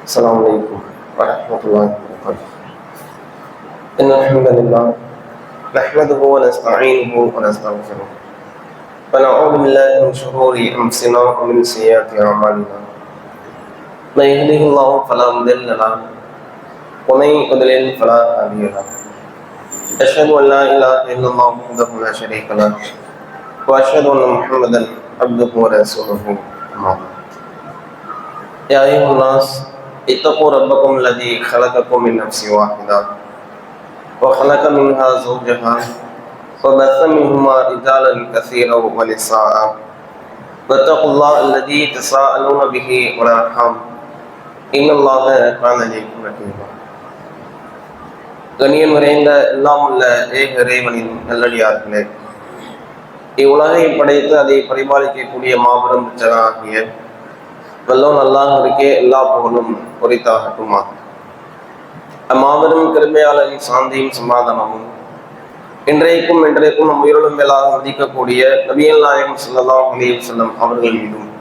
السلام عليكم ورحمة الله وبركاته. إن الحمد لله نحمده ونستعينه ونستغفره ونعوذ بالله من شرور أنفسنا ومن سيئات أعمالنا. من يهده الله فلا مضل له ومن يضلل فلا هادي له. أشهد أن لا إله إلا الله وحده لا شريك له وأشهد أن محمدا عبده ورسوله. أما بعد. يا أيها الناس اتقوا ربكم الذي خلقكم من نفس واحدة وخلق منها زوجها وبث منهما رجالا كثيرا ونساء واتقوا الله الذي تساءلون به والأرحام إن الله كان عليكم رقيبا. கண்ணியம் நிறைந்த எல்லாம் உள்ள ஏக இறைவனின் நல்லடியார்களே, இவ்வுலகை படைத்து அதை பரிபாலிக்கக்கூடிய மாபெரும் ஆகிய வல்லோன் அல்லாஹ்விற்கே எல்லா புகழும் உரித்தாகட்டுமா. அம்மாபெரும் கருமையாளரின் சாந்தியும் சமாதானமும் இன்றைக்கும் நம் உயிரிலும் மேலாக மதிக்கக்கூடிய நபிகள் நாயகம் ஸல்லல்லாஹு அலைஹி வஸல்லம் அவர்கள் மீதும்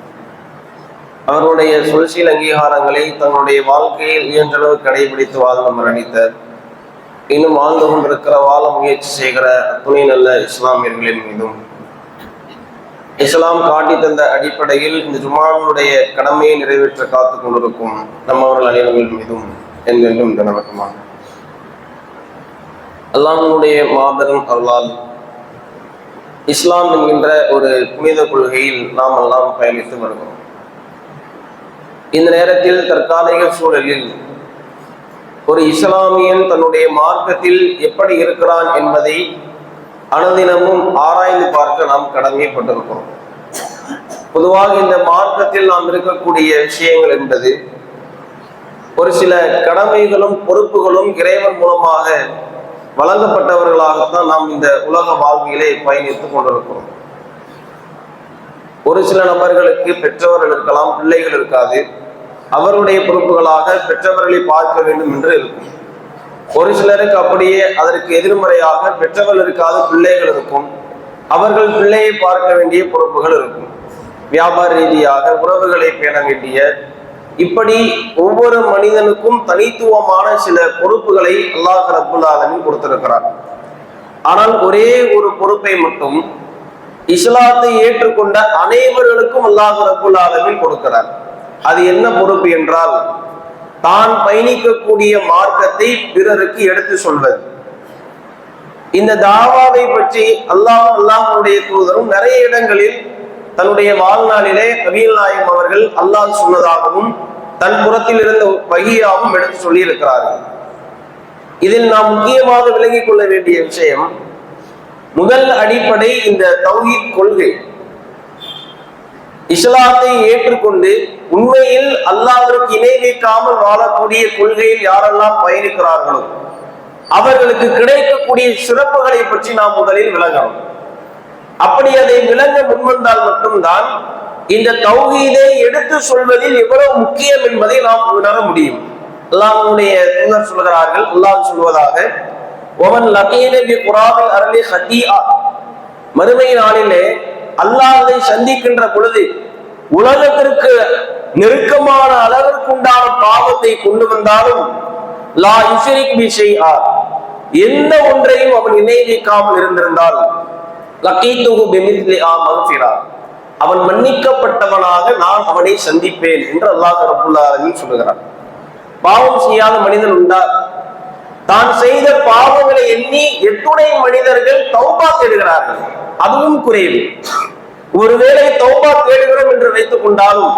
அவருடைய சொல்சீல் அங்கீகாரங்களை தங்களுடைய வாழ்க்கையில் இயன்றளவு கடைபிடித்து வாழ்ந்து மரணித்த இன்னும் வாழ்ந்து கொண்டிருக்கிற வாழ முயற்சி செய்கிற துணை நல்ல இஸ்லாமியர்களின் மீதும் இஸ்லாம் காட்டி தந்த அடிப்படையில் இந்த ஜுமாவுடைய கடமையை நிறைவேற்ற காத்துக் கொண்டிருக்கும் நம்மவர்கள் அனைவர்கள் மீதும் என்றென்றும் இந்த நடக்குமா. அல்லாஹ்வுடைய மாபெரும் அருளால் இஸ்லாம் என்கின்ற ஒரு புனித கொள்கையில் நாம் எல்லாம் பயணித்து வருகிறோம். இந்த நேரத்தில் தற்காலிக சூழலில் ஒரு இஸ்லாமியன் தன்னுடைய மார்க்கத்தில் எப்படி இருக்கிறான் என்பதை அனுதினமும் ஆராய்ந்து பார்க்க நாம் கடமைப்பட்டிருக்கிறோம். பொதுவாக இந்த மார்க்கத்தில் நாம் இருக்கக்கூடிய விஷயங்கள் என்பது ஒரு சில கடமைகளும் பொறுப்புகளும் இறைவன் மூலமாக வழங்கப்பட்டவர்களாகத்தான் நாம் இந்த உலக வாழ்வியலை பயணித்துக் கொண்டிருக்கிறோம். ஒரு சில நபர்களுக்கு பெற்றவர்கள் இருக்கலாம், பிள்ளைகள் இருக்காது. அவருடைய பொறுப்புகளாக பெற்றவர்களை பார்க்க வேண்டும் என்று இருக்கும். ஒரு சிலருக்கு அப்படியே அதற்கு எதிர்மறையாக பெற்றவர்கள் இருக்காது, பிள்ளைகள் இருக்கும். அவர்கள் பிள்ளையை பார்க்க வேண்டிய பொறுப்புகள் இருக்கும். வியாபார ரீதியாக உறவுகளை பேண வேண்டிய, இப்படி ஒவ்வொரு மனிதனுக்கும் தனித்துவமான சில பொறுப்புகளை அல்லாஹ் ரப்புல் ஆலமீன் கொடுத்திருக்கிறார். ஆனால் ஒரே ஒரு பொறுப்பை மட்டும் இஸ்லாத்தை ஏற்றுக்கொண்ட அனைவர்களுக்கும் அல்லாஹ் ரப்புல் ஆலமீன் கொடுக்கிறார். அது என்ன பொறுப்பு என்றால், தான் பயணிக்கக்கூடிய மார்க்கத்தை பிறருக்கு எடுத்து சொல்வது. இந்த தாவாவை பற்றி அல்லாஹ்வுடைய தூதரும் நிறைய இடங்களில் தன்னுடைய வாழ்நாளிலே நபிகள் நாயகம் அவர்கள் அல்லாஹ் சொன்னதாகவும் தன் புறத்தில் இருந்த வஹியாகவும் எடுத்து சொல்லி இருக்கிறார்கள். இதில் நாம் முக்கியமாக விளங்கிக் கொள்ள வேண்டிய விஷயம், முதல் அடிப்படை இந்த தௌஹீத் கொள்கை. இஸ்லாத்தை ஏற்றுக்கொண்டு உண்மையில் அல்லாஹ்விற்கு இணை வைக்காமல் வாழக்கூடிய கொள்கையில் யாரெல்லாம் பயணிக்கிறார்களோ அவர்களுக்கு கிடைக்கக்கூடிய சிறப்புகளை பற்றி நாம் முதலில் விளங்கணும். அப்படி அதை விளங்க முன்வந்தால் மட்டும்தான் இந்த தௌஹீதை எடுத்து சொல்வதில் எவ்வளவு முக்கியம் என்பதை நாம் உணர முடியும். அல்லாஹ்வுடைய தூதர் சொல்கிறார்கள், அல்லாஹ் சொல்வதாக, ஒமன் லகீன பி குராபில் அரலி ஹதீஆ, மறுமை நாளிலே அல்லாஹ்வை சந்திக்கின்ற பொழுது உலகத்திற்கு நெருக்கமான அளவிற்குண்டான பாவத்தை கொண்டு வந்தாலும் லா யுஷ்ரிக் பி ஷைஆ, எந்த ஒன்றையும் அவன் இணை வைக்காமல் இருந்திருந்தால் லகீதுஹு பிமிஸ்லி மக்ஃபிரா, அவன் மன்னிக்கப்பட்டவனாக நான் அவனை சந்திப்பேன் என்று அல்லாஹ் ரப்புல் ஆலமீன் சொல்கிறான். பாவம் செய்யாத மனிதன் உண்டா? தான் செய்த பாவங்களை எண்ணி எத்துணை மனிதர்கள் தௌபா தேடுகிறார்கள், அதுவும் குறைவு. ஒருவேளை தௌபா தேடுகிறோம் என்று வைத்துக் கொண்டாலும்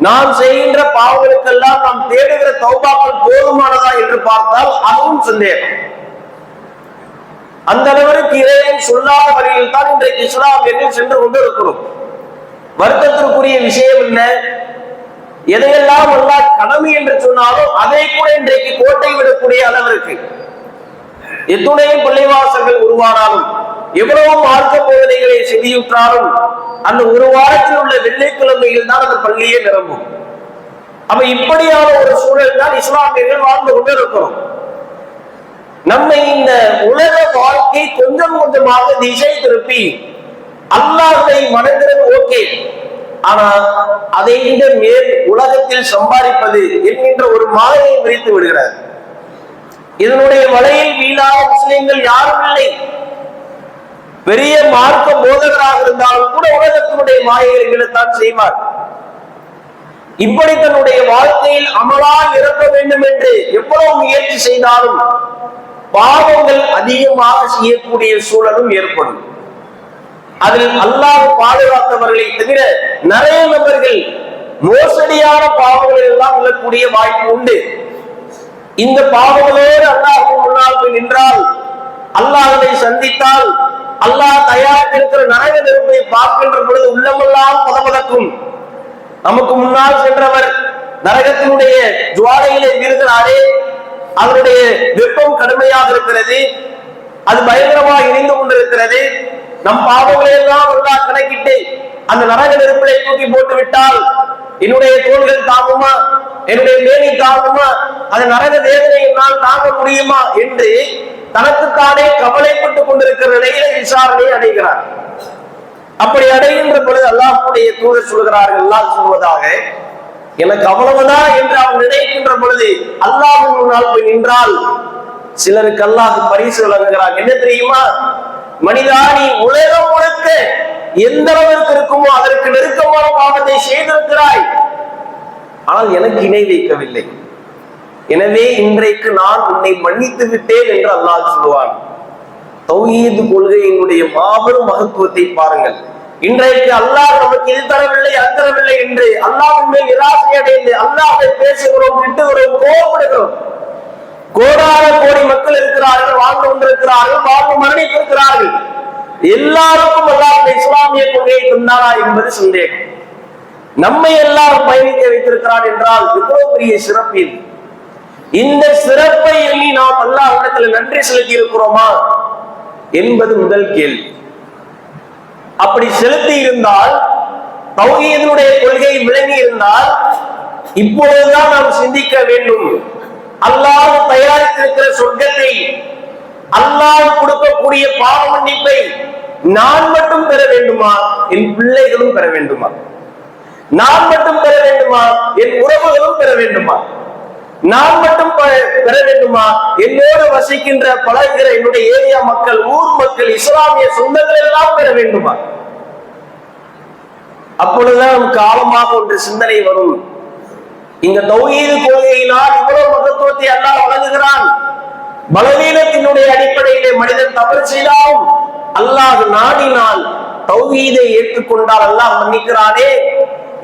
நாம் செய்கின்ற பாவங்களுக்கெல்லாம் நாம் தேடுகிற தௌபாக்கள் போதுமானதா என்று பார்த்தால் அதுவும் சந்தேகம். அந்த அளவிற்கு இறைவன் சொல்லாத வழியில் தான் இன்றைக்கு இஸ்லாம் என்று சென்று கொண்டு இருக்கிறோம். வருத்தத்திற்குரிய விஷயம் என்ன? எதையெல்லாம் அல்லாஹ் கடமை என்று சொன்னாலும் அதை கூட இன்றைக்கு கோட்டை விடக்கூடிய அளவிற்கு எத்துணை பள்ளிவாசல்கள் உருவானாலும், எவ்வளவு மார்க்க போதனைகளை செவியுற்றாலும் அந்த ஒரு வாரத்தில் உள்ள வெள்ளிக்கிழமையில் தான் அந்த பள்ளியே நிரம்பும். அப்ப இப்படியான ஒரு சூழல் தான் இஸ்லாமியர்கள் வாழ்ந்து கொண்டு இருக்கிறோம். நம்மை இந்த உலக வாழ்க்கை கொஞ்சம் கொஞ்சமாக திசை திருப்பி அல்லாஹ்வை வணங்குறது ஓகே, ஆனா அதை விட மேல் உலகத்தில் சம்பாதிப்பது என்கின்ற ஒரு மாலையை விரித்து விடுகிறார். இதனுடைய வலையில் வீழாத முஸ்லிம்கள் யாரும் இல்லை. பெரிய மார்க்க போதகராக இருந்தாலும் கூட உலகத்தினுடைய மாயைகளை விழத்தான் செய்வார். இப்படி தன்னுடைய வாழ்க்கையில் அமலால் இருக்க வேண்டும் என்று எவ்வளவு முயற்சி செய்தாலும் பாவங்கள் அதிகமாக செய்யக்கூடிய சூழலும் ஏற்படும். அதில் அல்லாஹ் பாதுகாத்தவர்களை தவிர நிறைய நபர்கள் மோசடியான பாவங்களில் எல்லாம் விழக்கூடிய வாய்ப்பு உண்டு. இந்த பாவங்களோடு அல்லாஹ் முன்னால் போய் நின்றால், அல்லாஹ்வை சந்தித்தால், அல்லாஹ் தயாரித்திருக்கிற நரக நெருப்பை பார்க்கின்ற பொழுது உள்ளமெல்லாம் பதபதக்கும். நமக்கு முன்னால் சென்றவர் நரகத்தினுடைய ஜுவாலையிலே வீழ்கிறாரே, அதனுடைய வெப்பம் கடுமையாக இருக்கிறது, அது பயங்கரமாக எரிந்து கொண்டிருக்கிறது. நம் பாவங்களை எல்லாம் அல்லாஹ் கணக்கிட்டு அந்த நரக நெருப்பிலை தூக்கி போட்டு விட்டால் என்னுடைய தோள்கள் தாங்குமா, என்னுடைய மேனி தாங்குமா, அந்த நரக வேதனையை நான் தாங்க முடியுமா என்று தனக்குத்தானே கவலைப்பட்டுக் கொண்டிருக்கிற நிலையில விசாரணை அடைகிறார். அப்படி அடைகின்ற பொழுது அல்லாஹ்வுடைய தூதர் சொல்கிறார்கள், அல்லாஹ் சொல்வதாக, எனக்கு அவ்வளவுதான் என்று அவன் நினைக்கின்ற பொழுது அல்லாஹ்வின் முன்னால் போய் நின்றால் சிலருக்கு அல்லாஹ் பரிசு வழங்குகிறார். என்ன தெரியுமா? மனிதா, நீ உலகம் முழுக்க எந்த அளவிற்கு இருக்குமோ அதற்கு நெருக்கமான பாவத்தை செய்திருக்கிறாய், ஆனால் எனக்கு இணை வைக்கவில்லை. எனவே இன்றைக்கு நான் உன்னை மன்னித்து விட்டேன் என்று அல்லாஹ் சொல்லுவான். தௌஹீத் கொள்கையினுடைய மாபெரும் மகத்துவத்தை பாருங்கள். இன்றைக்கு அல்லாஹ் நமக்கு இது தரவில்லை அது தரவில்லை என்று அல்லாஹ்வின் மேல் நிராசை அடைந்து அல்லாஹ்வை பேசுகிறோம், திட்டுகிறோம், கோபப்படுகிறோம். கோடான கோடி மக்கள் இருக்கிறார்கள், வாழ்ந்து கொண்டிருக்கிறார்கள், வாழ்ந்து மரணித்திருக்கிறார்கள். எல்லாருக்கும் அல்லாஹ் இஸ்லாமிய கொள்கையை தந்தாரா என்பது சந்தேகம். நம்மை எல்லாரும் பயணிக்க வைத்திருக்கிறான் என்றால் எவ்வளவு பெரிய சிறப்பு இது. இந்த சிறப்பை எண்ணி நாம் அல்லாஹ்விடத்தில் நன்றி செலுத்தி இருக்கிறோமா என்பது முதல் கேள்வி. அப்படி செலுத்தி இருந்தால், தௌஹீதுடைய கொள்கை விளங்கி இருந்தால், இப்பொழுதுதான் நாம் சிந்திக்க வேண்டும். அல்லாஹ் தயாரித்திருக்கிற சொர்க்கத்தை, அல்லாஹ் கொடுக்கக்கூடிய பாவ மன்னிப்பை நான் மட்டும் பெற வேண்டுமா, என் பிள்ளைகளும் பெற வேண்டுமா? நான் மட்டும் பெற வேண்டுமா, என் உறவுகளும் பெற வேண்டுமா? நான் மட்டும் பெற வேண்டுமா, என்னோடு வசிக்கின்ற பழகிற என்னுடைய ஏரியா மக்கள், ஊர் மக்கள், இஸ்லாமிய சொந்தங்கள் எல்லாம் பெற வேண்டுமா? அப்பொழுதுதான் நமக்கு ஆழமாக ஒன்று சிந்தனை வரும். இந்த தௌஹீது கொள்கையினால் இவ்வளவு மகத்துவத்தை அல்லாஹ் வழங்குகிறான். பலவீனத்தினுடைய அடிப்படையிலே மனிதன் தவறு செய்தாலும் அல்லாஹ் நாடினால் தௌஹீதை ஏற்றுக்கொண்டால் அல்லாஹ் மன்னிக்கிறானே.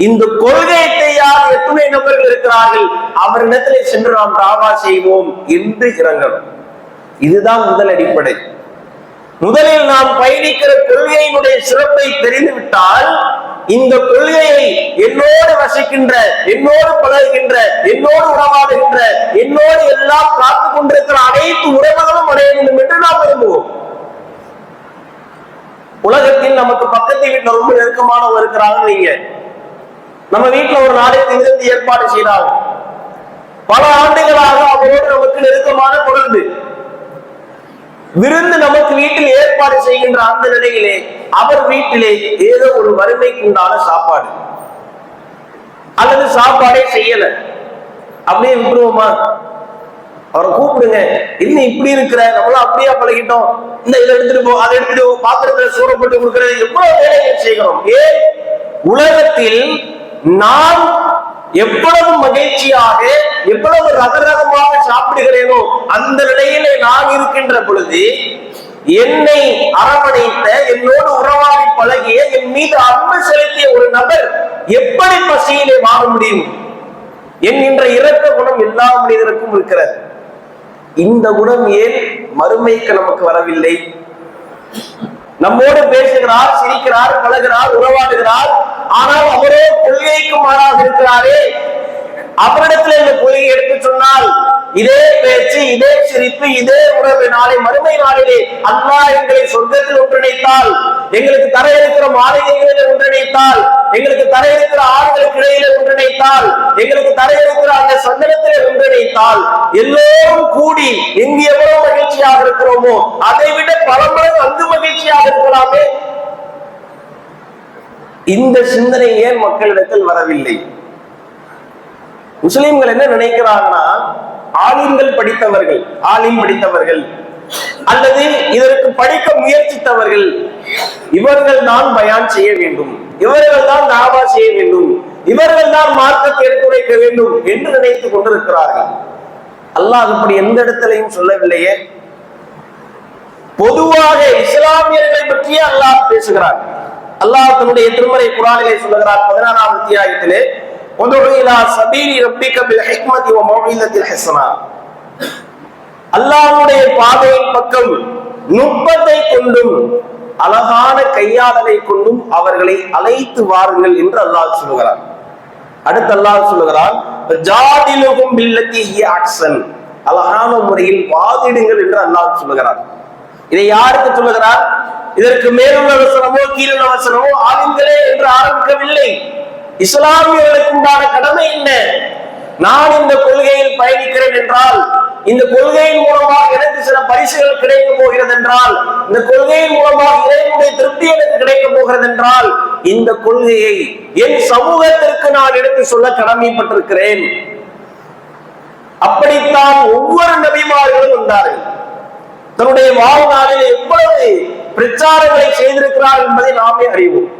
இந்த கொள்கையை யார் எத்தனை நபர்கள் இருக்கிறார்கள், அவரிடத்திலே சென்று நாம் தாவா செய்வோம் என்று இறங்கணும். இதுதான் முதல் அடிப்படை. முதலில் நாம் பயணிக்கிற கொள்கையினுடைய சிறப்பை தெரிந்துவிட்டால், இந்த கொள்கையை என்னோடு வசிக்கின்ற, என்னோடு பழகுகின்ற, என்னோடு உறவாடுகின்ற, என்னோடு எல்லாம் காத்து கொண்டிருக்கிற அனைத்து உறவுகளும் அடைய வேண்டும் என்று நாம் விரும்புவோம். உலகத்தில் நமக்கு பக்கத்து வீட்டுல ரொம்ப நெருக்கமானவங்க இருக்கிறாங்க. நீங்க நம்ம வீட்டுல ஒரு நாளைக்கு விருந்து ஏற்பாடு செய்யறாங்க. பல ஆண்டுகளாக அவரோடு நமக்கு நெருக்கமான தொடர்பு. விருந்து நமக்கு வீட்டில் ஏற்பாடு செய்கின்ற அந்த நிலையிலே அவர் வீட்டிலே ஏதோ ஒரு வறுமைக்கு உண்டான சாப்பாடு அல்லது சாப்பாடே செய்யல, அப்படியே விட்டுருவோமா? அவரை கூப்பிடுங்க, இன்னும் இப்படி இருக்கிற, நம்மளும் அப்படியே பழகிட்டோம், இந்த இதை எடுத்துட்டு போ, அதை எடுத்துட்டு பாத்திரத்துல சூறப்பட்டு கொடுக்கிறது, எவ்வளவு வேலைகள் செய்கிறோம். ஏன்? உலகத்தில் நான் எவ்வளவு மகிழ்ச்சியாக, எவ்வளவு ரகரகமாக சாப்பிடுகிறேனோ அந்த நிலையிலே நான் இருக்கின்ற பொழுது என்னை அரவணைத்த, என்னோடு உறவாடி பழகிய, என் மீது அன்பு செலுத்திய ஒரு நபர் எப்படி பசியிலே வாழ முடியும் என்கின்ற இரக்க குணம் எல்லா மனிதருக்கும் இருக்கிறது. இந்த குணம் ஏன் மறுமைக்கு நமக்கு வரவில்லை? நம்மோடு பேசுகிறார், சிரிக்கிறார், பழகிறார், உறவாடுகிறார், ஆனால் அவரோ கொள்கைக்கு மாறாக இருக்கிறாரே. அவரிடத்துல இந்த கொள்கையை எடுத்து சொன்னால் இதே பேச்சு, இதே சிரிப்பு, இதே உறவு நாளை மறுமை நாளிலே அல்லாஹ் எங்களை சொர்க்கத்தில் ஒன்றிணைத்தால், எங்களுக்கு தர இருக்கிற மாளிகைகளில் ஒன்றிணைத்தால், எங்களுக்கு தர இருக்கிற ஆண்களுக்கு இடையில ஒன்றிணைத்தால், எங்களுக்கு தர இருக்கிற அந்த சந்தனத்திலே ஒன்றிணைத்தால், எல்லோரும் கூடி எங்கு எவ்வளவு மகிழ்ச்சியாக இருக்கிறோமோ அதை விட பல மடங்கு அந்த மகிழ்ச்சியாக இருக்கலாமே. இந்த சிந்தனை ஏன் மக்களிடத்தில் வரவில்லை? முஸ்லிம்கள் என்ன நினைக்கிறாங்கன்னா, ஆலிம்கள் படித்தவர்கள், ஆலிம் படித்தவர்கள் அல்லது இதற்கு படிக்க முயற்சித்தவர்கள், இவர்கள் தான் பயான் செய்ய வேண்டும், இவர்கள் தான் தாவா செய்ய வேண்டும், இவர்கள் தான் மார்க்கத்தை எடுத்துரைக்க வேண்டும் என்று நினைத்துக் கொண்டிருக்கிறார்கள். அல்லாஹ் அப்படி எந்த இடத்திலையும் சொல்லவில்லையே. பொதுவாக இஸ்லாமியர்களை பற்றியே அல்லாஹ் பேசுகிறார். அல்லாஹ் தன்னுடைய திருமறை குர்ஆனிலே சொல்லுகிறார் 16ஆம் அத்தியாயத்திலே, உதுஉ இலா சபீலி ரப்பிக பில் ஹிக்மதி வ மௌஇலத்தில் ஹஸனா. அல்லாஹ்வுடைய பாதையின் பக்கம் நுட்பத்தை கொண்டும் அழகான கையாளலை கொண்டும் அவர்களை அழைத்து வாருங்கள் என்று அல்லாஹ் சொல்லுகிறார். அடுத்து அல்லாஹ் சொல்லுகிறான், ஜாதிலுஹும் பில்லதி ஹிய அஹ்ஸன், அழகான முறையில் வாதிடுங்கள் என்று அல்லாஹ் சொல்லுகிறார். இதை யாருக்கு சொல்லுகிறார்? இதற்கு மேலுள்ள வசனமோ கீழுள்ள வசனமோ ஆலிம்களே என்று ஆரம்பிக்கவில்லை. இஸ்லாமியர்களுக்கு உண்டான கடமை என்ன? நான் இந்த கொள்கையில் பயணிக்கிறேன் என்றால், இந்த கொள்கையின் மூலமாக எனக்கு சில பரிசுகள் கிடைக்க போகிறது என்றால், இந்த கொள்கையின் மூலமாக இறைவனுடைய திருப்தி எனக்கு கிடைக்க போகிறது என்றால், இந்த கொள்கையை என் சமூகத்திற்கு நான் எடுத்து சொல்ல கடமைப்பட்டிருக்கிறேன். அப்படித்தான் ஒவ்வொரு நபிமார்களும் வந்தார்கள். தன்னுடைய வாழ்நாளில் எவ்வளவு பிரச்சாரங்களை செய்திருக்கிறார் என்பதை நாமே அறிவோம்.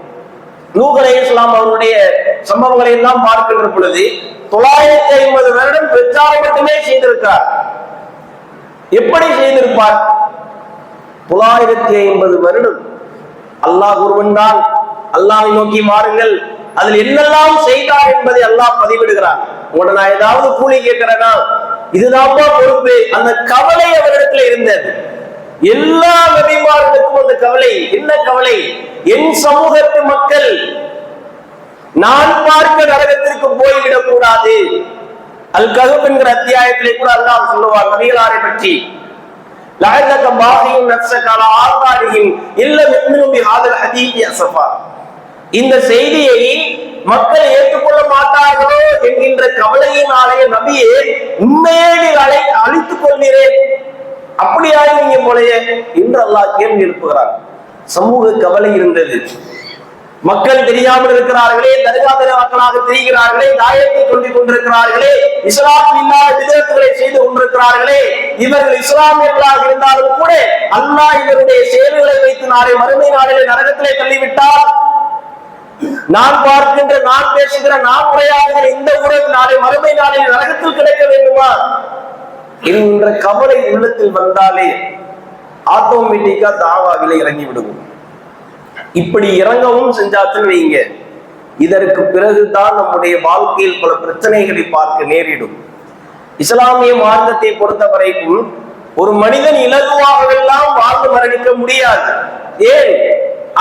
நூஹ் அலைஹிஸ்ஸலாம் அவருடைய சம்பவங்களை எல்லாம் பார்க்கின்ற பொழுது 950 வருடம் பிரச்சாரம் மட்டுமே செய்திருக்கிறார். எப்படி செய்திருப்பார்? 950 வருடம் அல்லாஹ் ஒருவன் தான், அல்லாஹ்வை நோக்கி மாறுங்கள், அதில் என்னெல்லாம் செய்தார் என்பதை அல்லாஹ் பதிவிடுகிறார். உங்களை நான் ஏதாவது கூலி கேட்கிறேன்னா இதுதான் பொறுப்பு. அந்த கவலை அவரிடத்துல இருந்தது. எல்லா நபிமார்களுக்கும் அந்த கவலை. என்ன கவலை? என் சமூகத்து மக்கள் நான் பார்க்க நரகத்திற்கு போய்விடக் கூடாது. அல் கஹஃப் என்கிற அத்தியாயத்திலே கூட அல்லாஹ் சொல்லுவார் நபிகளாரை பற்றி, லஅல்லக பாகியுன் நஃப்ஸக அலா ஆதாரிஹிம் இல்லம் யுமினு பிஹாதல் ஹதீஸி அஸஃபா. இந்த செய்தியை மக்கள் ஏற்றுக்கொள்ள மாட்டார்களோ என்கின்ற கவலையினாலே நபியே உண்மையே நீர் அழித்துக் கொள்கிறேன், அப்படியாய் நீங்க போலையே என்று அல்லாஹ் கேள்வி எழுப்புகிறார். சமூக கவலை இருந்தது. மக்கள் தெரியாமல் இருக்கிறார்களே, தர்காதர மக்களாக தெரிகிறார்களே, தாயத்தை கொண்டு கொண்டிருக்கிறார்களே, இஸ்லாமில் இல்லாத விதத்துகளை செய்து கொண்டிருக்கிறார்களே, இவர்கள் இஸ்லாமியர்களாக இருந்தாலும் கூட அல்லாஹ் இவருடைய செயல்களை வைத்து நாளை மறுமை நாளிலே நரகத்திலே தள்ளிவிட்டால், நான் பார்க்கின்ற, நான் பேசுகிற, நான் உரையாடுகிற இந்த உறவு நாளை மறுமை நாளில் நரகத்தில் கிடைக்க வேண்டுமா என்ற கவலை உள்ளத்தில் வந்தாலே ஆட்டோமேட்டிக்கா தாவாவில இறங்கி விடுவோம். இப்படி இறங்கவும் செஞ்சாச்சுன்னு வைங்க, இதற்கு பிறகுதான் நம்முடைய வாழ்க்கையில் பல பிரச்சனைகளை பார்க்க நேரிடும். இஸ்லாமிய மார்க்கத்தை பொறுத்த வரைக்கும் ஒரு மனிதன் இலகுவாகவெல்லாம் வாழ்ந்து மரணிக்க முடியாது. ஏன்?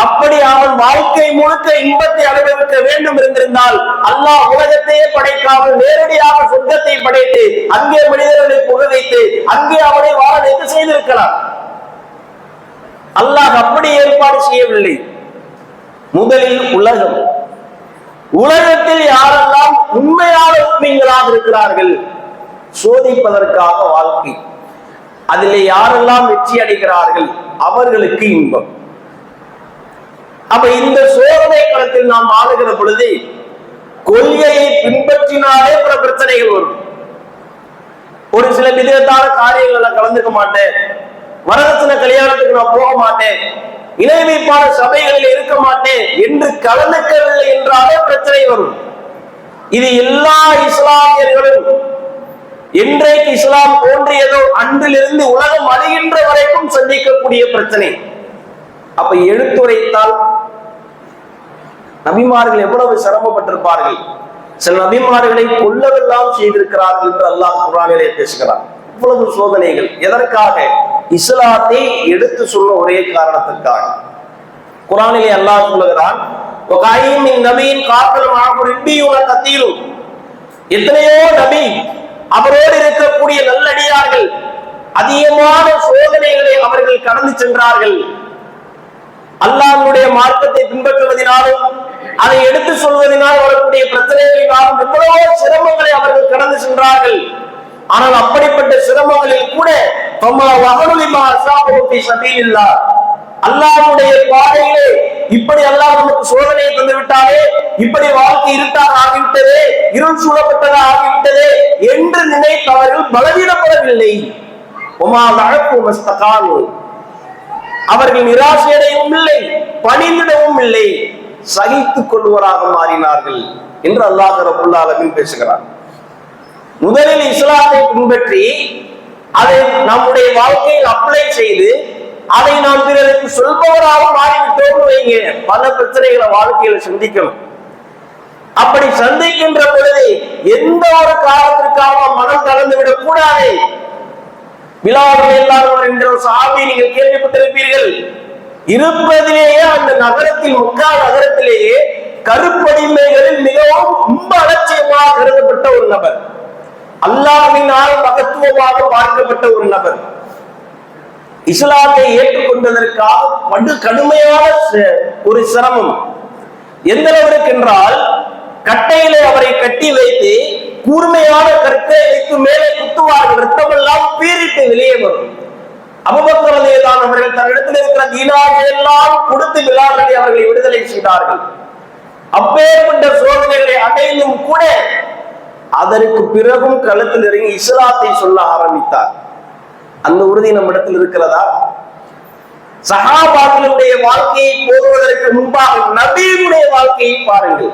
அப்படி அவன் வாழ்க்கை முழுக்க இன்பத்தை அனுபவிக்க வேண்டும் இருந்திருந்தால் அல்லாஹ் உலகத்தையே படைக்காமல் நேரடியாக சொர்க்கத்தை படைத்து அங்கே மனிதர்களை புக வைத்து அங்கே அவனை வாழ வைத்து செய்திருக்கலாம். அல்லாஹ் அப்படி ஏற்பாடு செய்யவில்லை. முதலில் உலகத்தில் யாரெல்லாம் உண்மையான உண்மைகளாக இருக்கிறார்கள் சோதிப்பதற்காக வாழ்க்கை, அதிலே யாரெல்லாம் வெற்றி அடைகிறார்கள் அவர்களுக்கு இன்பம். அப்ப இந்த சோதனை களத்தில் நாம் ஆளுகிற பொழுது கொள்கையை பின்பற்றினாலே பல பிரச்சனைகள் வரும். ஒரு சில விதத்தான காரியங்களை கலந்துக்க மாட்டேன், வரதட்சணை கல்யாணத்துக்கு நான் போக மாட்டேன், இணை வைப்பான சபைகளில் இருக்க மாட்டேன் என்று கலந்துக்கவில்லை என்றாலே பிரச்சனை வரும். இது எல்லா இஸ்லாமியர்களும் என்றைக்கு இஸ்லாம் தோன்றியதோ அன்றிலிருந்து உலகம் அழிகின்ற வரைக்கும் சந்திக்கக்கூடிய பிரச்சனை. அப்ப எடுத்துரைத்தால் நபிமார்கள் எவ்வளவு சிரமப்பட்டிருப்பார்கள். சில நபிமார்களை கொல்லவெல்லாம் செய்திருக்கிறார்கள் என்று அல்லாஹ் குர்ஆனிலே பேசுகிறார். இவ்வளவு சோதனைகள் எதற்காக? இஸ்லாத்தை எடுத்து சொல்ல ஒரே காரணத்திற்காக. குர்ஆனிலே அல்லாஹ் சொல்லுகிறான், எத்தனையோ நபி அவரோடு இருக்கக்கூடிய நல்லடியார்கள் அதிகமான சோதனைகளை அவர்கள் கடந்து சென்றார்கள். அல்லாஹ்வுடைய மார்க்கத்தை பின்பற்றுவதனாலும் அதை எடுத்து சொல்வதனால் வரக்கூடிய பிரச்சனைகளினாலும் எவ்வளவோ சிரமங்களை அவர்கள் கடந்து சென்றார்கள். ஆனால் அப்படிப்பட்ட சிரமங்களில் கூட அல்லாஹ்வுடைய பாதையிலே இப்படி அல்லாஹ் நமக்கு சோதனையை தந்து விட்டாரே, இப்படி வாழ்க்கை இருட்டாக ஆகிவிட்டதே, இருள் சூழப்பட்டதாக ஆகிவிட்டதே என்று நினைத்தவர்கள் பலவீனப்படவில்லை. அவர்கள் நிராசையடையவும் இல்லை, பணிந்திடவும் இல்லை, சகித்துக் கொள்வராக மாறினார்கள் என்று அல்லாஹ் ரப்பல் ஆலமீன் பேசுகிறார். முதலில் இஸ்லாத்தை பின்பற்றி அதை நம்முடைய வாழ்க்கையில் அப்ளை செய்து அதை நாம் பிறருக்கு சொல்பவராக மாறிவிட்டோம் வைங்க, பல பிரச்சனைகளை வாழ்க்கையில சந்திக்கணும். அப்படி சந்திக்கின்ற பொழுது எந்த ஒரு காரணத்திற்காக மனம் கலந்து விடக் கூடாது. பிலால் எல்லாரும் என்ற ஒரு சஹாபி நீங்கள் கேள்விப்பட்டிருப்பீர்கள். இருப்பதிலேயே அந்த நகரத்தில், மக்கா நகரத்திலேயே கருப்படிமைகளில் மிகவும் ரொம்ப அலட்சியமாக கருதப்பட்ட ஒரு நபர், அல்லாஹ்வினால் மகத்துவமாக பார்க்கப்பட்ட ஒரு நபர். இஸ்லாத்தை ஏற்றுக்கொண்டதற்காக படு கடுமையான ஒரு சிரமம். எந்த அளவிற்கு என்றால், கட்டையிலே அவரை கட்டி வைத்து கூர்மையான கற்களை வைத்து மேலே குத்துவார்கள், ரத்தமெல்லாம் பீறிட்டு வெளியே வரும். அபூபக்கர் ரலியல்லாஹு அன்ஹு அவர்கள் தன்னிடத்தில் இருக்கிற தீனாரை எல்லாம் கொடுத்து பிலால் ரலி அவர்களை விடுதலை செய்தார்கள். அப்பேற்பட்ட சோதனைகளை அடைந்தும் கூட அதற்கு பிறகும் களத்தில் இறங்கி இஸ்லாத்தை சொல்ல ஆரம்பித்தார். அந்த உறுதி நம்மிடத்தில் இருக்கிறதா? சஹாபாக்களுடைய வாழ்க்கையை போடுவதற்கு முன்பாக நபியுடைய வாழ்க்கையை பாருங்கள்.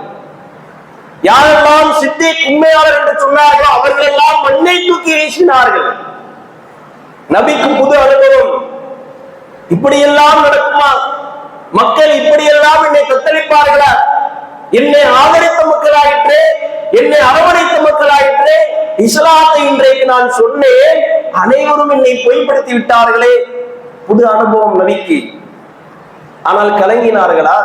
யாரெல்லாம் சித்திக் உண்மையாளர் என்று சொன்னார்களோ அவர்கள் எல்லாம் மண்ணை தூக்கி வீசினார்கள். நபிக்கு புது அனுபவம். இப்படியெல்லாம் நடக்குமா? மக்கள் இப்படியெல்லாம் என்னை தத்தளிப்பார்களா? என்னை ஆதரித்த மக்களாயிற்று, என்னை அரவணைத்த மக்களாயிற்று, இஸ்லாத்தை இன்றைக்கு நான் சொன்னேன், அனைவரும் என்னை பொய்ப்படுத்தி விட்டார்களே. புது அனுபவம் நபிக்கு. ஆனால் கலங்கினார்களா?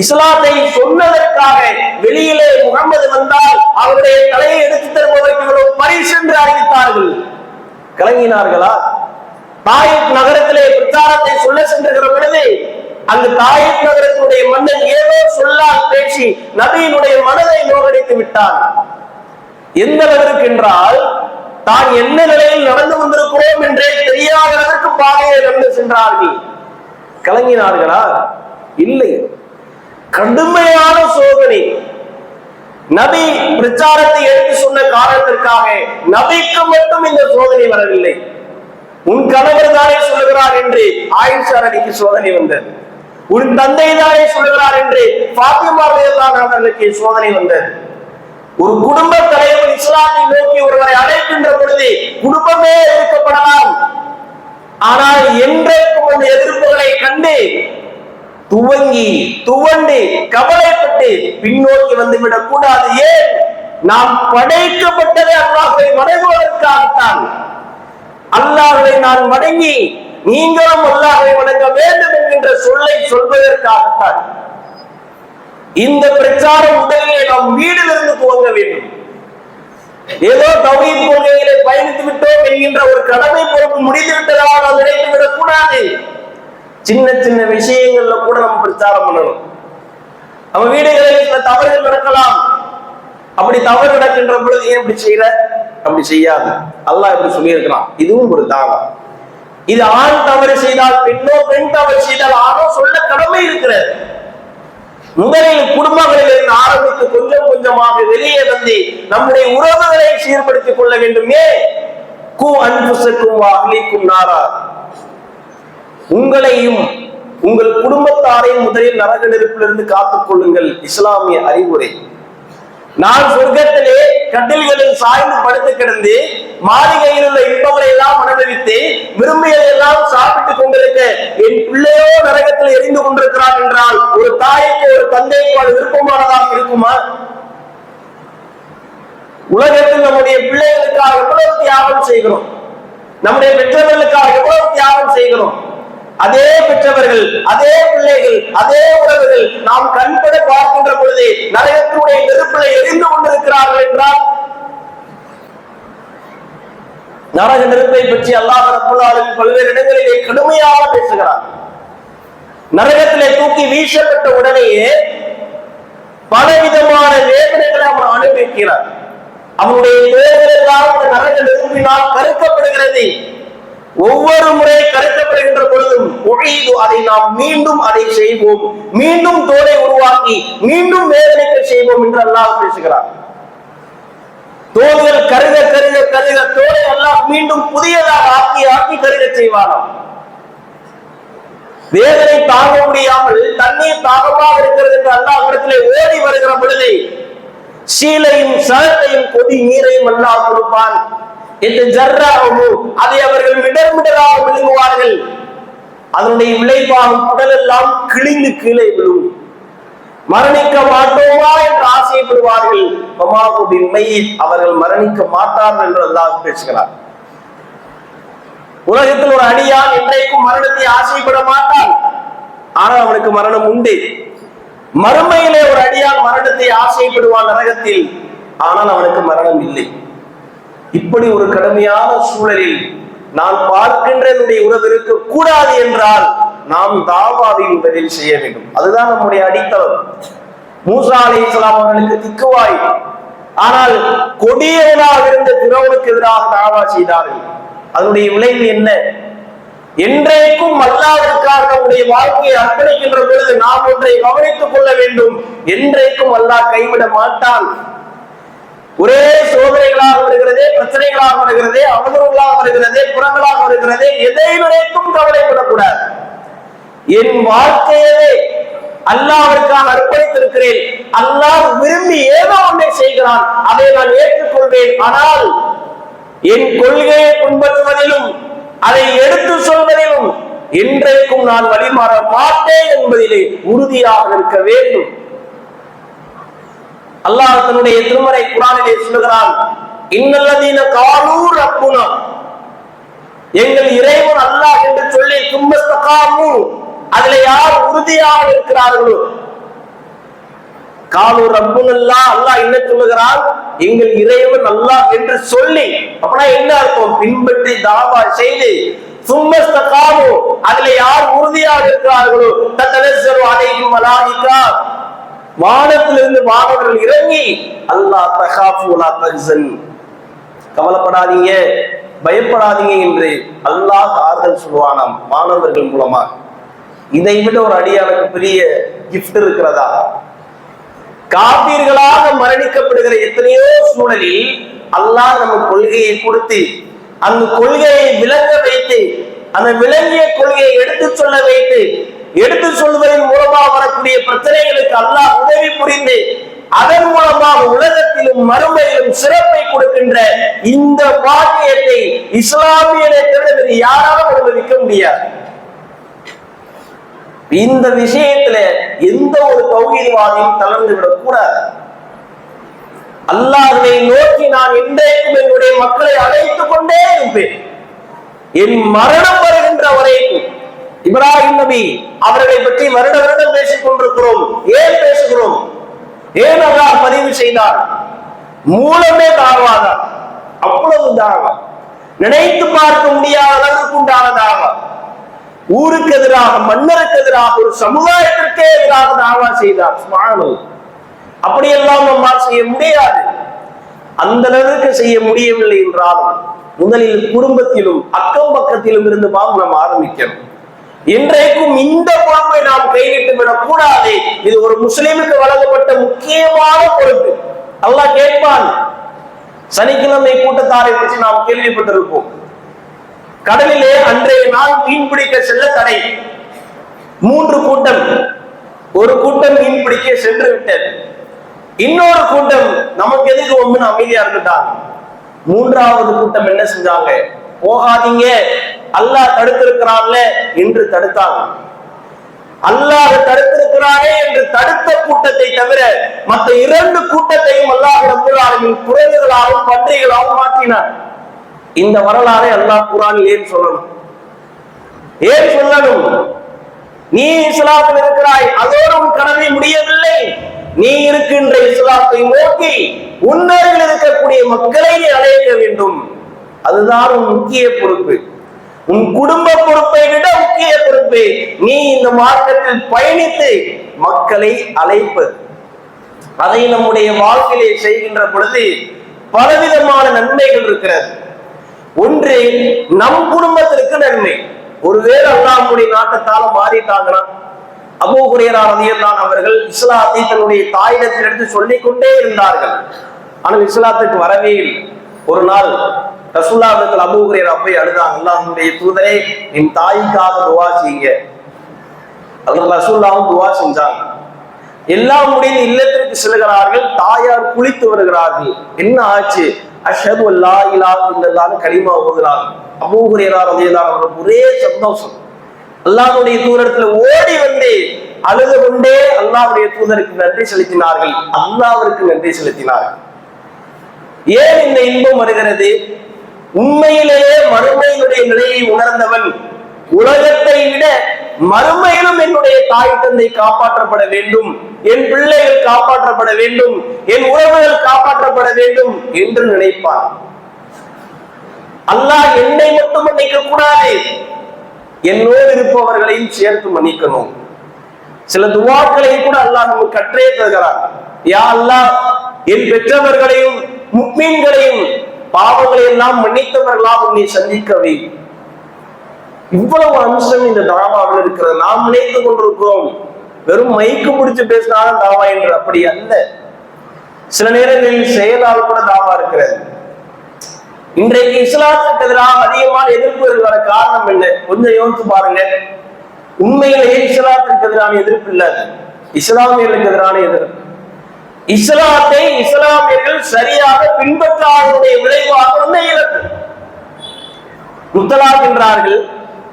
இஸ்லாத்தை சொன்னதற்காக வெளியிலே முகமது வந்தால் அவருடைய தலையை எடுத்து தருபவருக்கு இவ்வளவு பரிசு என்று அறிவித்தார்கள். கலங்கினார்களா? தாயிப் நகரத்திலே பிரச்சாரத்தை சொல்ல சென்றுகிற பொழுது அந்த தாயிப் நகரத்தினுடைய மன்னன் ஏதோ சொல்லால் பேசி நபியினுடைய மனதை நோகடித்து விட்டான். எந்த அளவிற்கு என்றால், தான் என்ன நிலையில் நடந்து வந்திருக்கிறோம் என்றே தெரியாத அளவிற்கு பாதையை நடந்து சென்றார்கள். கலங்கினார்களா? இல்லை. கடுமையான சோதனை. நபி பிரச்சாரத்தை எடுத்து சொன்ன காரணத்திற்காக நபிக்கு மட்டும் இந்த சோதனை வரவில்லை. உன் கணவர் தானே சொல்லுகிறார் என்று ஆயிஷா ரலிக்கு சோதனை வந்தது. உன் தந்தை தானே சொல்லுகிறார் என்று ஃபாத்திமா ரலியல்லாஹு அன்ஹா அவர்களுக்கு சோதனை வந்தது. ஒரு குடும்ப தலைவர் இஸ்லாத்தை நோக்கி ஒருவரை அழைக்கின்ற பொழுது குடும்பமே எதிர்க்கப்படலாம். ஆனால் என்றைக்கும் அந்த எதிர்ப்புகளை கண்டு துவண்டு கவலைப்பட்டு பின்னோக்கி வந்துவிடக் கூடாது. ஏன்? நாம் படைக்கப்பட்டதே அல்லாஹ்வை வணங்குவதற்காகத்தான். அல்லாஹ்வை நான் வணங்கி நீங்களும் அல்லாஹ்வை வணங்க வேண்டும் என்கின்ற சொல்லை சொல்வதற்காகத்தான். இந்த பிரச்சாரம் முதலிலே நாம் வீட்டிலிருந்து துவங்க வேண்டும். ஏதோ தௌஹீத் கொள்கையிலே பயணித்து விட்டோம் என்கின்ற ஒரு கடமை பொறுப்பு முடிந்து விட்டதாக நாம் நினைத்து விடக் கூடாது. சின்ன சின்ன விஷயங்கள்ல கூட நம்ம பிரச்சாரம் பண்ணணும். நம்ம வீடுகளில் சில தவறுகள் நடக்கலாம். அப்படி தவறு நடக்கின்ற பொழுது ஏன் இப்படி செய்யற, அப்படி செய்யாது, அல்லாஹ் இப்படி சொல்லி இருக்கிறான், இதுவும் ஒரு தாவம். இது ஆண் தவறு செய்தால் பெண்ணோ, பெண் தவறு செய்தால் ஆணோ சொல்ல கடமை இருக்கிறது. முதலில் குடும்பங்களில் ஆரம்பித்து கொஞ்சம் கொஞ்சமாக வெளியே வந்து நம்முடைய உறவுகளை சீர்படுத்திக் கொள்ள வேண்டுமே. கு அன்புசக்கும் அஹ்லிக்கும் நாரா, உங்களையும் உங்கள் குடும்பத்தாரையும் முதலில் நரக நெருப்பிலிருந்து காத்துக் கொள்ளுங்கள். இஸ்லாமிய அறிவுரை. நான் சொர்க்கத்திலே கட்டில்களில் சாய்ந்து படுத்து கிடந்து மாளிகையில் உள்ள இன்பங்களை எல்லாம் அனுபவித்து விரும்பியதை எல்லாம் சாப்பிட்டுக் கொண்டிருக்க என் பிள்ளையோ நரகத்தில் எரிந்து கொண்டிருக்கிறார் என்றால் ஒரு தாய்க்கு ஒரு தந்தைக்கு அது விருப்பமானதாக இருக்குமா? உலகத்தில் நம்முடைய பிள்ளைகளுக்காக எவ்வளவு தியாகம் செய்கிறோம், நம்முடைய பெற்றவர்களுக்காக எவ்வளவு தியாகம் செய்கிறோம். அதே பெற்றவர்கள், அதே பிள்ளைகள், அதே உறவுகள் நாம் கண்பட பார்க்கின்ற பொழுது நரகத்தினுடைய நெருப்பிலை எரிந்து கொண்டிருக்கிறார்கள் என்றால், நரக நெருப்பை பற்றி அல்லாஹ் ரப்பல் ஆலமீன் பல்வேறு இடங்களிலே கடுமையாக பேசுகிறார். நரகத்திலே தூக்கி வீசப்பட்ட உடனேயே பலவிதமான வேதனைகளை அவன் அனுபவிக்கிறார். அவனுடைய வேதனை எல்லாம் நரக நெருப்பினால் கருக்கப்படுகிறது. ஒவ்வொரு முறை கருத்தப்படுகின்ற பொழுதும் அதை நாம் மீண்டும் அதை செய்வோம், மீண்டும் தோலை உருவாக்கி மீண்டும் வேதனைக்க செய்வோம் என்று அல்லாஹ் பேசுகிறார். தோள்கள் கருக கருக கருக தோலை அல்லாஹ் மீண்டும் புதியதாக ஆக்கி ஆக்கி கருக செய்வானாம். வேதனை தாங்க முடியாமல் தண்ணீர் தாகமாக இருக்கிறது என்று அல்லாஹ் இடத்திலே ஓடி வருகிற பொழுது சீலையும் சரத்தையும் கொதி நீரையும் அல்லாஹ் கொடுப்பான். இந்த ஜர்ராவு அதை அவர்கள் மிடர் மிடராக விழுங்குவார்கள். அதனுடைய விளைவாக உடல் எல்லாம் கிழிந்து கீழே விழும். மரணிக்க மாட்டோமா என்று ஆசைப்படுவார்கள். அவர்கள் மரணிக்க மாட்டார்கள் என்று அல்லாஹ் பேசுகிறார். உலகத்தில் ஒரு அடியான் இன்றைக்கும் மரணத்தை ஆசைப்பட மாட்டான், ஆனால் அவனுக்கு மரணம் உண்டு. மறுமையிலே ஒரு அடியான் மரணத்தை ஆசைப்படுவான் நரகத்தில், ஆனால் அவனுக்கு மரணம் இல்லை. இப்படி ஒரு கடுமையான சூழலில் நான் பார்க்கின்ற உறவு இருக்க கூடாது என்றால் நாம் தாவாவின் உதவியில் செய்ய வேண்டும். அதுதான் நம்முடைய அடித்தளம். மூசா அலைஹிஸ்ஸலாம் அவர்களுக்கு திக்குவாய், ஆனால் கொடியவனாக இருந்த ஃபிரௌனுக்கு எதிராக தாவா செய்தார்கள். அதனுடைய விளைவு என்ன? என்றைக்கும் அல்லாஹ்வுக்காக நம்முடைய வாழ்க்கையை அர்ப்பணிக்கின்ற பொழுது நாம் ஒன்றை கவனித்துக் கொள்ள வேண்டும். என்றைக்கும் அல்லாஹ் கைவிட மாட்டான். ஒரே சோதனைகளாக வருகிறதே, பிரச்சனைகளாக வருகிறதே, அவதூறுகளாக வருகிறதே, புறங்களாக வருகிறதே, எதை நினைத்தும் கவலைப்படக்கூடாது. என் வாழ்க்கையவே அல்லாஹ்விற்காக அர்ப்பணித்திருக்கிறேன், அல்லாஹ் விரும்பி ஏதோ ஒன்றை செய்கிறான், அதை நான் ஏற்றுக்கொள்வேன். ஆனால் என் கொள்கையை பின்பற்றுவதிலும் அதை எடுத்து சொல்வதிலும் என்றைக்கும் நான் வழிமாற மாட்டேன் என்பதிலே உறுதியாக இருக்க வேண்டும். அல்லாஹ் தன்னுடைய திருமறை குர்ஆனிலே சொல்கிறான், இன்னல்லதீன காலூ ரப்புனா, எங்கள் இறைவன் அல்லாஹ் என்று சொல்லி தும்மஸ்தகாமு, அதுல யார் உறுதியாக இருக்கிறார்களோ, காலூ ரப்புனல்லாஹ், அல்லாஹ் என்ன சொல்லுகிறான், எங்கள் இறைவன் அல்லாஹ் என்று சொல்லி. அப்படின்னா என்ன அர்த்தம்? பின்பற்றி தாவா செய்து தும்மஸ்தகாமு, அதுல யார் உறுதியாக இருக்கிறார்களோ, தத்தனஸ்ஸலு அலைஹிம் மலாயிகா, வானத்திலிருந்து வானவர்கள் இறங்கி அல்லாஹ் தகாஃபு வலா தஹ்சன், கவலைப்படாதீங்க பயப்படாதீங்க என்று அல்லாஹ் ஆறுதல் சொல்வானாம் மாணவர்கள் மூலமாக. இதை விட ஒரு அடியானுக்கு பெரிய கிஃப்ட் இருக்கிறதா? காபீர்களாக மரணிக்கப்படுகிற எத்தனையோ சூழலில் அல்லாஹ் நம்ம கொள்கையை கொடுத்து அந்த கொள்கையை விளங்க வைத்து அந்த விளங்கிய கொள்கையை எடுத்து சொல்ல வைத்து எடுத்து சொல்வதன் மூலமாக வரக்கூடிய பிரச்சனைகளுக்கு அல்லாஹ் உதவி புரிந்து அதன் மூலமாக உலகத்திலும் மறுமையிலும் சிறப்பை கொடுக்கின்ற இந்த பாக்கியத்தை இஸ்லாமியனை தவிர யாராலும் அனுபவிக்க முடியாது. இந்த விஷயத்துல எந்த ஒரு தௌஹீத்வாதியும் தளர்ந்து விடக் கூடாது. அல்லாஹ்வை நோக்கி நான் இன்றைக்கும் என்னுடைய மக்களை அழைத்துக் கொண்டே இருப்பேன், என் மரணம் வருகின்ற வரைக்கும். இப்ராஹிம் நபி அவர்களை பற்றி வருட வருடம் பேசிக் கொண்டிருக்கிறோம். ஏன் பேசுகிறோம்? ஏன் அல்லாஹ் பதிவு செய்தார்? மூலமே தாவாதான். அவ்வளவு தாவா, நினைத்து பார்க்க முடியாத அளவுக்கு உண்டானதாக, ஊருக்கு எதிராக மன்னருக்கு எதிராக ஒரு சமுதாயத்திற்கே எதிராக தாவா செய்தார். சுப்ஹானல்லாஹ். அப்படியெல்லாம் நம்மால் செய்ய முடியாது. அந்த அளவுக்கு செய்ய முடியவில்லை என்றாலும் முதலில் குடும்பத்திலும் அக்கம் பக்கத்திலும் இருந்து நாம் ஆரம்பிக்கணும். இன்றைக்கும் இந்த பொறுப்பை நாம் கைவிட்டு விடக் கூடாது. இது ஒரு முஸ்லிமுக்கு வழங்கப்பட்ட முக்கியமான பொறுப்பு. அல்லாஹ் கேட்பான். சனிக்கிழமை கூட்டத்தாரை பற்றி நாம் கேள்விப்பட்டிருப்போம். கடலிலே அன்றைய நாள் மீன் பிடிக்க செல்ல தடை. 3 கூட்டம், ஒரு கூட்டம் மீன் பிடிக்க சென்று விட்டது. இன்னொரு கூட்டம் நமக்கு எதுக்கு ஒண்ணு அமைதியா இருந்துட்டாங்க. 3வது கூட்டம் என்ன செஞ்சாங்க? போகாதீங்க, அல்லாஹ் தடுத்திருக்கிறான்ல என்று தடுத்தாங்க. அல்லாஹ் தடுத்திருக்கிறானே என்று தடுத்த கூட்டத்தை தவிர மற்ற 2 கூட்டத்தையும் அல்லாஹ் ரப்பல் ஆலமீன் குரங்குகளாகவும் பன்றிகளாகவும் மாற்றினார். இந்த வரலாறை அல்லாஹ் குர்ஆனில் ஏன் சொல்லணும்? ஏன் சொல்லணும்? நீ இஸ்லாத்தில் இருக்கிறாய், அதோடு உன் கடமை முடியவில்லை. நீ இருக்கின்ற இஸ்லாத்தை நோக்கி உன்னருகில் இருக்கக்கூடிய மக்களை நீ அழைக்க வேண்டும். அதுதான் உன் முக்கிய பொறுப்பு. உன் குடும்ப பொறுப்பை விட முக்கிய பொறுப்பு நீ இந்த மார்க்கத்தில் பயணித்து மக்களை அழைப்பது. அதை நம்முடைய வாழ்க்கையிலே செய்கின்ற பொழுது பலவிதமான நன்மைகள் இருக்கிறது. ஒன்று நம் குடும்பத்திற்கு நன்மை. ஒருவேளை அல்லாஹ்வுடைய நாட்டத்தால மாறிட்டாங்கன்னா, அபூ ஹுரைரா ரலியல்லாஹு அவர்கள் இஸ்லாத்தை தன்னுடைய தாயிடத்தில் எடுத்து சொல்லிக் கொண்டே இருந்தார்கள். ஆனால் இஸ்லாத்துக்கு வரவே இல்லை. ஒரு நாள் ரசூலுல்லாஹ் அபூ ஹுரைரா போய் அழுதாங்க, அல்லாஹ்வுடைய தூதரே என் தாய்க்காக துஆ செய்யுங்க. ரசூலுல்லாஹ் துஆ செஞ்சாங்க. எல்லாம் முடிந்து இல்லத்திற்கு செல்கிறார்கள். தாயார் குளித்து வருகிறார்கள். என்ன ஆச்சு? அஷ்ஹது அல்லா இலாஹ இல்லல்லாஹ் கலிமா ஓதுறாங்க. அபூ ஹுரைரா ரலியல்லாஹு அவர்களுக்கு ஒரே சந்தோஷம். அல்லாஹ்வுடைய தூதரிடத்துல ஓடி வந்து அழுது கொண்டே அல்லாஹ்வுடைய தூதருக்கு நன்றி செலுத்தினார்கள். அல்லாஹ்விற்கு நன்றி செலுத்தினார்கள். ஏன் இந்த இன்பம் வருகிறது? உண்மையிலேயே மறுமையினுடைய நிலையை உணர்ந்தவன், உலகத்தை விட மறுமையிலும் என்னுடைய தாய் தந்தை காப்பாற்றப்பட வேண்டும், என் பிள்ளைகள் காப்பாற்றப்பட வேண்டும், என் உறவுகள் காப்பாற்றப்பட வேண்டும் என்று நினைப்பான். அல்லாஹ் என்னை மட்டும் மன்னிக்க கூடாது, என்னோடு இருப்பவர்களையும் சேர்த்து மன்னிக்கணும். சில துவாக்களை கூட அல்லாஹ் நமக்கு கற்றே தருகிறார். யா அல்லாஹ், என் பெற்றவர்களையும் முக்மீன்களையும் பாவங்களை எல்லாம் மன்னித்தவர்களாக நீ சந்திக்கவே. இவ்வளவு அம்சம் இந்த தாவாவில் இருக்கிறது. நாம் நினைத்து கொண்டிருக்கிறோம் வெறும் மைக்கு முடிச்சு பேசினாலும் தாவா என்று. அப்படி அல்ல. சில நேரங்களில் செயலால் கூட தாவா இருக்கிறது. இன்றைக்கு இஸ்லாத்துக்கு எதிராக அதிகமான எதிர்ப்பு வர காரணம் என்ன? கொஞ்சம் யோசித்து பாருங்க. உண்மையிலேயே இஸ்லாத்துக்கு எதிரான எதிர்ப்பு இல்லாது, இஸ்லாமியர்களுக்கு எதிரான எதிர்ப்பு. இஸ்லாத்தை இஸ்லாமியர்கள் சரியாக பின்பற்றாதனுடைய விளைவாக உண்மை இழப்பு. முத்தலாக் என்றார்கள்.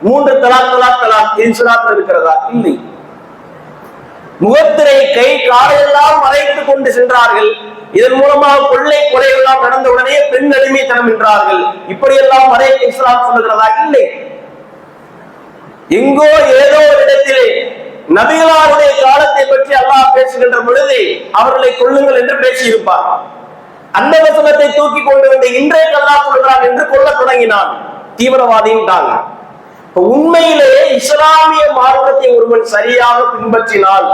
3 தலாக் தலாக் தலாக் இஸ்லாத்தில் இருக்கிறதா? இல்லை. முகத்திரை கை காலையெல்லாம் மறைத்துக் கொண்டு சென்றார்கள். இதன் மூலமாக கொள்ளை கொலைகள் எல்லாம் நடந்த உடனே பெண் அடிமைத்தனம் என்றார்கள். இப்படியெல்லாம் மறைக்க இஸ்லாம் சொல்லுகிறதா? இல்லை. எங்கோ ஏதோ ஒரு இடத்திலே நபிகளாருடைய காலத்தை பற்றி அல்லாஹ் பேசுகின்ற பொழுது அவர்களை கொள்ளுங்கள் என்று பேசியிருப்பார். அந்த வசனத்தை தூக்கி கொண்டு வந்து இன்றைக்கு அல்லாஹ் சொல்கிறான் என்று கொல்ல தொடங்கினான். தீவிரவாதின்றாங்க. உண்மையிலேயே இஸ்லாமிய மார்க்கத்தை ஒருவன் சரியாக பின்பற்றினால்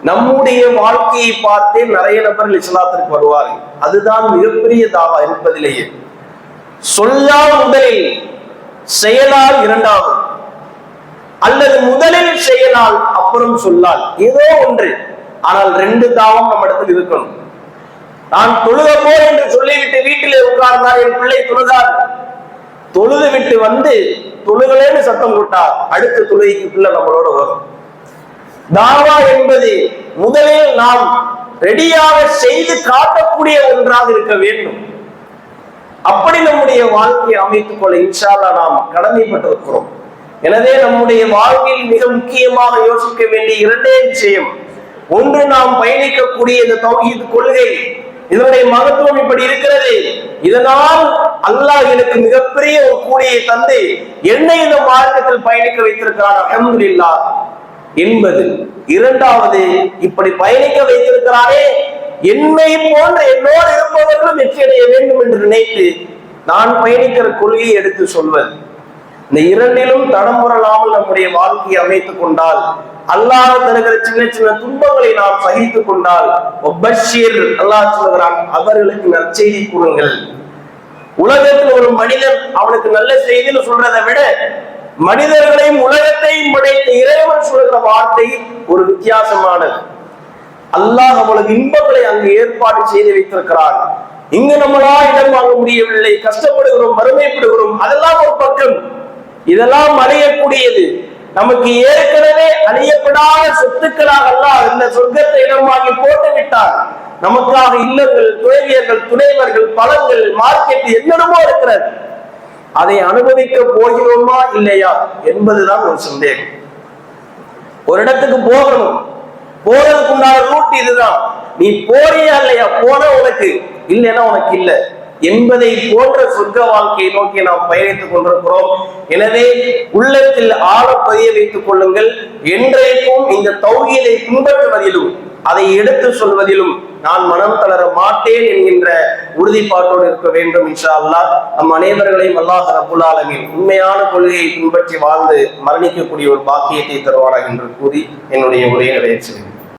நம்முடைய வாழ்க்கையை பார்த்தே நிறைய நபர்கள் இஸ்லாத்திற்கு வருவார்கள். அதுதான் மிகப்பெரிய தாவா இருப்பதிலேயே. சொல்லால் முதலில், செயலால் இரண்டாவது, அல்லது முதலில் செயலால் அப்புறம் சொல்லால், ஏதோ ஒன்று. ஆனால் 2 தாவம் நம்ம இடத்தில் இருக்கணும். நான் தொழுகப்போ என்று சொல்லிவிட்டு வீட்டிலே உட்கார்ந்தார், என் பிள்ளை தொழுதார். தொழுது விட்டு வந்து தொழுகளேன்னு சத்தம் போட்டார், அடுத்த தொழுகைக்கு பிள்ளை நம்மளோட வரும். தாவா என்பது முதலில் நாம் ரெடியாக செய்து காட்டக்கூடிய ஒன்றாக இருக்க வேண்டும். அப்படி நம்முடைய வாழ்க்கையை அமைத்துக் கொள்ள இன்ஷா அல்லாஹ் நாம் கடமைப்பட்டிருக்கிறோம். எனவே நம்முடைய வாழ்க்கையில் மிக முக்கியமாக யோசிக்க வேண்டிய 2 விஷயம். ஒன்று, நாம் பயணிக்கக்கூடிய இந்த தௌஹீத் கொள்கை, இதனுடைய மகத்துவம் இப்படி இருக்கிறது. இதனால் அல்லாஹ் எனக்கு மிகப்பெரிய ஒரு கூலியை தந்து என்னை இந்த மார்க்கத்தில் பயணிக்க வைத்திருக்கிறான், அல்ஹம்துலில்லாஹ் என்பது. இரண்டாவது, இப்படி பயணிக்க வைத்திருக்கிறாரே, என்னை போன்ற என்னோடு இருப்பவர்களும் வெற்றியடைய வேண்டும் என்று நினைத்து நான் பயணிக்கிற கொள்கையை எடுத்து சொல்வது. இந்த 2லும் தடமுறலாமல் நம்முடைய வாழ்க்கையை அமைத்துக் கொண்டால், அல்லாஹ் தருகிற சின்ன சின்ன துன்பங்களை நாம் சகித்துக் கொண்டால், அல்லாஹ் சொல்கிறான், அவர்களுக்கு நற்செய்தி கூறுங்கள். உலகத்தில் ஒரு மனிதன் அவனுக்கு நல்ல செய்தின்னு சொல்றதை விட மனிதர்களையும் உலகத்தையும் படைத்த இறைவன் சொல்கிற வார்த்தை ஒரு வித்தியாசமானது. அல்லாஹ் அவளுக்கு இன்பங்களை அங்கு ஏற்பாடு செய்து வைத்திருக்கிறான். இங்கு நம்மளா இடம் வாங்க முடியவில்லை, கஷ்டப்படுகிறோம், வறுமைப்படுகிறோம், அதெல்லாம் ஒரு பக்கம். இதெல்லாம் அழியக்கூடியது. நமக்கு ஏற்கனவே அழியப்படாத சொத்துக்களாக அல்லாஹ் இந்த சொர்க்கத்தை இடம் வாங்கி போட்டு விட்டார். நமக்காக இல்லங்கள், துணைவியர்கள், துணைவர்கள், பழங்கள், மார்க்கெட் என்னென்னமோ இருக்கிறது. அதை அனுபவிக்க போகிறோமா இல்லையா என்பதுதான் ஒரு சந்தேகம். ஒரு இடத்துக்கு போகணும், போறதுக்கு உண்டான ரூட் இதுதான். நீ போறியா இல்லையா? போன உனக்கு, இல்லைன்னா உனக்கு இல்லை என்பதை போன்ற சொர்க்க வாழ்க்கையை நோக்கி நாம் பயணித்துக் கொண்டிருக்கிறோம். எனவே உள்ளத்தில் ஆழ பதிய வைத்துக் கொள்ளுங்கள். என்றைக்கும் இந்த தௌஹீதை பின்பற்றுவதிலும் அதை எடுத்து சொல்வதிலும் நான் மனம் தளர மாட்டேன் என்கின்ற உறுதிப்பாட்டோடு இருக்க வேண்டும். இன்ஷா அல்லாஹ் நம் அனைவர்களையும் அல்லாஹ் ரப்புல் ஆலமீன் உண்மையான கொள்கையை பின்பற்றி வாழ்ந்து மரணிக்கக்கூடிய ஒரு பாக்கியத்தை தருவாராக என்று கூறி என்னுடைய உரையை நிறைவேற்றுகிறேன்.